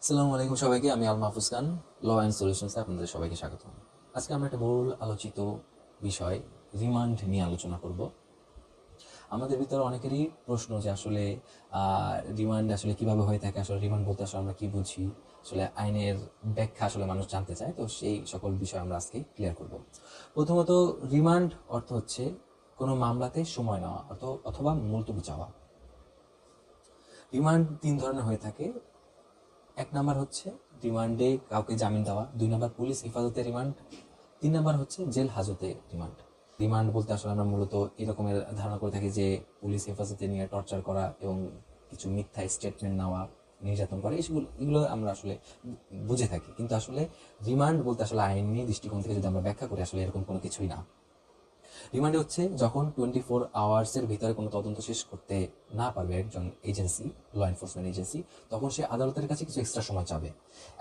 আসসালামু আলাইকুম সবাইকে। আমি আল মাহফুজ খান, ল অ্যান্ড সলিউশনসে আপনাদের সবাইকে স্বাগত। আজকে আমরা একটা বহুল আলোচিত বিষয় রিমান্ড নিয়ে আলোচনা করব। আমাদের ভিতরে অনেকেরই প্রশ্ন যে আসলে রিমান্ড আসলে কিভাবে হয়ে থাকে, আসলে রিমান্ড বলতে আসলে আমরা কি বুঝি, আসলে আইনের ব্যাখ্যা আসলে মানুষ জানতে চায়। তো সেই সকল বিষয় আমরা আজকে ক্লিয়ার করব। প্রথমত, রিমান্ড অর্থ হচ্ছে কোনো মামলাতে সময় নেওয়া অথবা মুলতবি চাওয়া। রিমান্ড তিন ধরনের হয়ে থাকে। এক নাম্বার হচ্ছে রিমান্ডে কাউকে জামিন দেওয়া, দুই নাম্বার পুলিশ হেফাজতে রিমান্ড, তিন নাম্বার হচ্ছে জেল হাজতে রিমান্ড। রিমান্ড বলতে আসলে আমরা মূলত এরকমের ধারণা করে থাকি যে পুলিশ হেফাজতে নিয়ে টর্চার করা এবং কিছু মিথ্যা স্টেটমেন্ট নেওয়া, নির্যাতন করা, এগুলো আমরা আসলে বুঝে থাকি। কিন্তু আসলে রিমান্ড বলতে আসলে আইনি দৃষ্টিকোণ থেকে যদি আমরা ব্যাখ্যা করি, আসলে এরকম কোনো কিছুই না। রিমান্ডে হচ্ছে যখন 24 আওয়ার্সের ভিতরে কোনো তদন্ত শেষ করতে না পারবে একজন এজেন্সি, ল এনফোর্সমেন্ট এজেন্সি, তখন সে আদালতের কাছে কিছু এক্সট্রা সময় চাবে।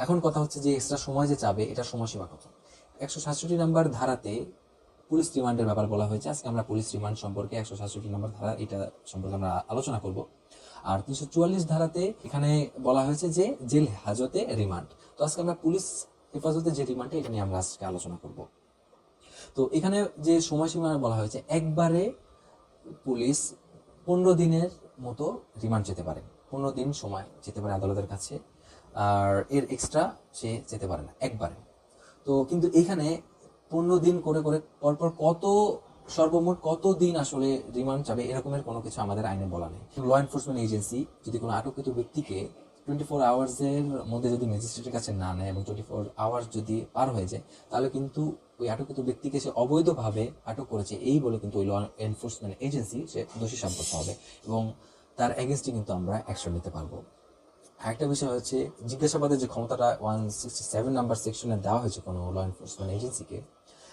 এখন কথা হচ্ছে যে এক্সট্রা সময় যে চাবে এটার সময়সীমা কত। 167 নম্বর ধারাতে পুলিশ রিমান্ডের ব্যাপার বলা হয়েছে। আজকে আমরা পুলিশ রিমান্ড সম্পর্কে 167 নম্বর ধারা এটা সম্পর্কে আমরা আলোচনা করব। আর 344 ধারাতে এখানে বলা হয়েছে যে জেল হাজতে রিমান্ড। তো আজকে আমরা পুলিশ হেফাজতে যে রিমান্ডটা এটা নিয়ে আমরা আজকে আলোচনা করব। তো এখানে যে সময়সীমা বলা হয়েছে, একবারে পুলিশ 15 দিনের মতো রিমান্ড যেতে পারে, 15 দিন সময় যেতে পারে আদালতের কাছে, আর এর এক্সট্রা সে যেতে পারে না একবারে। তো কিন্তু এখানে 15 দিন করে করে পরপর সর্বমোট কত দিন আসলে রিমান্ড যাবে এরকমের কোনো কিছু আমাদের আইনে বলা নেই। ল এনফোর্সমেন্ট এজেন্সি যদি কোনো আটককৃত ব্যক্তিকে 24 আওয়ার্সের মধ্যে যদি ম্যাজিস্ট্রেটের কাছে না নেয় এবং 24 আওয়ার্স যদি পার হয়ে যায়, তাহলে কিন্তু ওই আটককৃত ব্যক্তিকে সে অবৈধভাবে আটক করেছে এই বলে কিন্তু ওই ল এনফোর্সমেন্ট এজেন্সি সে দোষী সাব্যস্ত হবে এবং তার এগেনস্টে কিন্তু আমরা অ্যাকশন নিতে পারবো। আরেকটা বিষয় হচ্ছে জিজ্ঞাসাবাদের যে ক্ষমতাটা 167 নম্বর সেকশনে দেওয়া হয়েছে কোনো ল এনফোর্সমেন্ট এজেন্সিকে।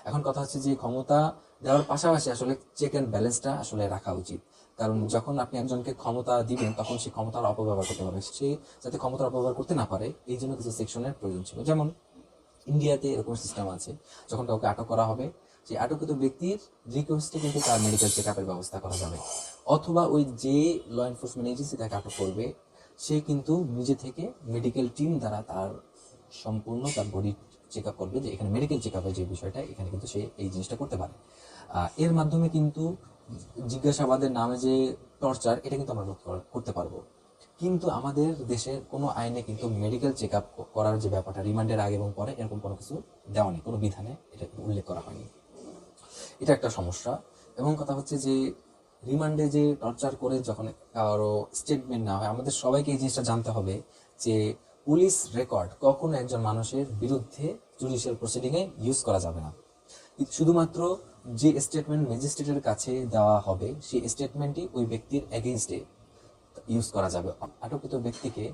এখন কথা হচ্ছে যে ক্ষমতা দেওয়ার পাশাপাশি আসলে চেক অ্যান্ড ব্যালেন্সটা আসলে রাখা উচিত। কারণ যখন আপনি একজনকে ক্ষমতা দিবেন তখন সে ক্ষমতার অপব্যবহার করতে পারবে, সে যাতে ক্ষমতার অপব্যবহার করতে না পারে এই জন্য কিছু সেকশনের প্রয়োজন ছিল। যেমন ইন্ডিয়াতে এরকম সিস্টেম আছে, যখন কাউকে আটক করা হবে যে আটককৃত ব্যক্তির রিকোয়েস্টে কিন্তু তার মেডিকেল চেক আপের ব্যবস্থা করা যাবে, অথবা ওই যে ল এনফোর্সমেন্ট এজেন্সি তাকে আটক করবে সে কিন্তু নিজে থেকে মেডিকেল টিম দ্বারা তার সম্পূর্ণ তার বডি চেক আপ করবে, যে এখানে মেডিকেল চেক আপের যে বিষয়টা এখানে কিন্তু সে এই জিনিসটা করতে পারে। এর মাধ্যমে কিন্তু জিজ্ঞাসাবাদের নামে যে টর্চার এটা কিন্তু আমরা রোধ করতে পারবো। কিন্তু আমাদের দেশের কোনো আইনে কিন্তু মেডিকেল চেক আপ করার যে ব্যাপারটা রিমান্ডের আগে এবং পরে এরকম কোনো কিছু দেওয়া নেই, কোনো বিধানে এটা উল্লেখ করা হয়নি। এটা একটা সমস্যা। এবং কথা হচ্ছে যে রিমান্ডে যে টর্চার করে যখন কারো স্টেটমেন্ট নেওয়া হয়, আমাদের সবাইকে এই জিনিসটা জানতে হবে যে পুলিশ রেকর্ড কখনো একজন মানুষের বিরুদ্ধে জুডিশিয়াল প্রসিডিংয়ে ইউজ করা যাবে না। শুধুমাত্র যে স্টেটমেন্ট ম্যাজিস্ট্রেটের কাছে দেওয়া হবে সেই স্টেটমেন্টই ওই ব্যক্তির এগেইনস্টে ইউজ করা যাবে। আটককৃত ব্যক্তিকে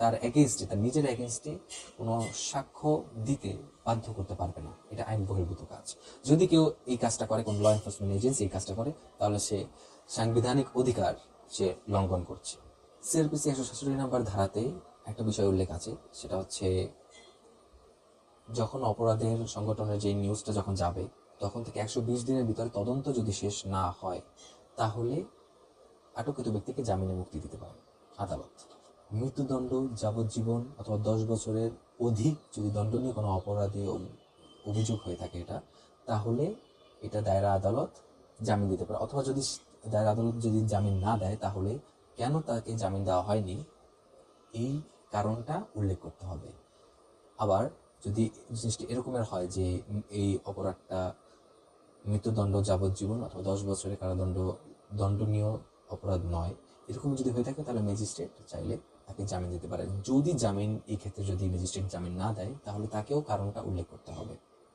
তার এগেইনস্টে, তার নিজের এগেইনস্টে কোনো সাক্ষ্য দিতে বাধ্য করতে পারবে না, এটা আইন বহির্ভূত কাজ। যদি কেউ এই কাজটা করে, কোন ল এনফোর্সমেন্ট এজেন্সি এই কাজটা করে, তাহলে সে সাংবিধানিক অধিকার সে লঙ্ঘন করছে। সিআরপিসি 167 নম্বর ধারাতে একটা বিষয় উল্লেখ আছে, সেটা হচ্ছে যখন অপরাধের সংগঠনের যে নিউজটা যখন যাবে তখন থেকে 120 দিনের ভিতরে তদন্ত যদি শেষ না হয় তাহলে আটককৃত ব্যক্তিকে জামিনে মুক্তি দিতে পারে আদালত। মৃত্যুদণ্ড, যাবজ্জীবন অথবা 10 বছরের অধিক যদি দণ্ডনীয় কোনো অপরাধে অভিযোগ হয়ে থাকে তাহলে এটা দায়রা আদালত জামিন দিতে পারে। অথবা যদি দায়রা আদালত যদি জামিন না দেয় তাহলে কেন তাকে জামিন দেওয়া হয়নি এই কারণটা উল্লেখ করতে হবে। আবার যদি জিনিসটা এরকমের হয় যে এই অপরাধটা মৃত্যুদণ্ড, যাবজ্জীবন অথবা 10 বছরের দণ্ডনীয় অপরাধ নয়, এরকম যদি হয়ে থাকে তাহলে ম্যাজিস্ট্রেট চাইলে তাকে জামিন দিতে পারে। যদি জামিন এই ক্ষেত্রে যদি ম্যাজিস্ট্রেট জামিন না দেয় তাহলে তাকেও কারণটা উল্লেখ করতে হবে।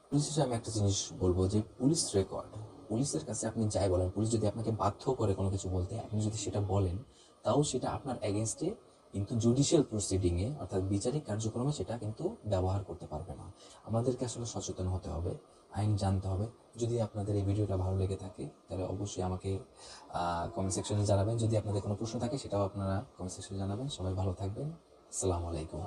পুলিশ হিসেবে আমি একটা জিনিস বলবো যে পুলিশ রেকর্ড, পুলিশের কাছে আপনি যাই বলেন, পুলিশ যদি আপনাকে বাধ্য করে কোনো কিছু বলতে, আপনি যদি সেটা বলেন তাও সেটা আপনার এগেনস্টে কিন্তু জুডিশিয়াল প্রসিডিংয়ে অর্থাৎ বিচারিক কার্যক্রমে সেটা কিন্তু ব্যবহার করতে পারবে না। আমাদেরকে আসলে সচেতন হতে হবে, আইন জানতে হবে। যদি আপনাদের এই ভিডিওটা ভালো লেগে থাকে তাহলে অবশ্যই আমাকে কমেন্ট সেকশনে জানাবেন। যদি আপনাদের কোনো প্রশ্ন থাকে সেটাও আপনারা কমেন্ট সেকশনে জানাবেন। সবাই ভালো থাকবেন। আসসালামু আলাইকুম।